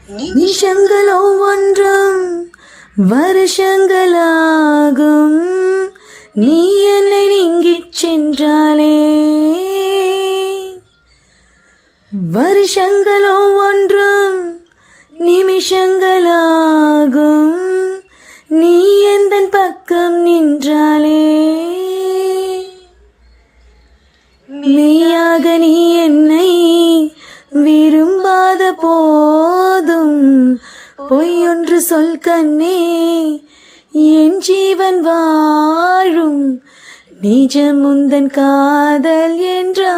நிமிஷங்களோ ஒன்றும் வருஷங்களாகும், நீ என்னை நீங்கிச் சென்றாலே. வருஷங்களோ ஒன்றும் நிமிஷங்களாகும், நீ எந்தன் பக்கம் நின்றாலே. மெய்யாக நீ என்னை விரும்பாத போதும், பொய்யொன்று சொல் கண்ணே, என் ஜீவன் வாழும் நிஜம் உந்தன் காதல் என்றா.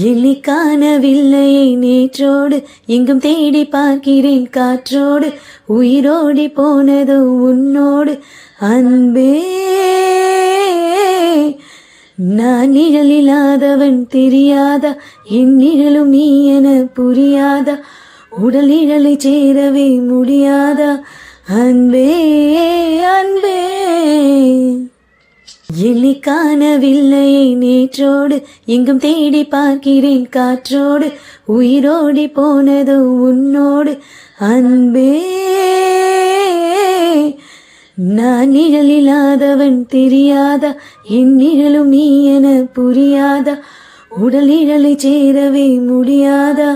என்னை காணவில்லையே நேற்றோடு, எங்கும் தேடி பார்க்கிறேன் காற்றோடு, உயிரோடி போனதோ உன்னோடு அன்பே. நான் நிழலில்லாதவன் தெரியாதா, என் நிழலும் நீ என புரியாதா, உடல் நிழலை சேரவே முடியாதா அன்பே அன்பே. என்னை காணவில்லையே நேற்றோடு, எங்கும் தேடி பார்க்கிறேன் காற்றோடு, உயிரோடி போனதோ உன்னோடு அன்பே. நான் நிழலில்லாதவன் தெரியாதா, என் நிழலும் நீ என புரியாதா, உடல் நிழலை சேரவே முடியாதா.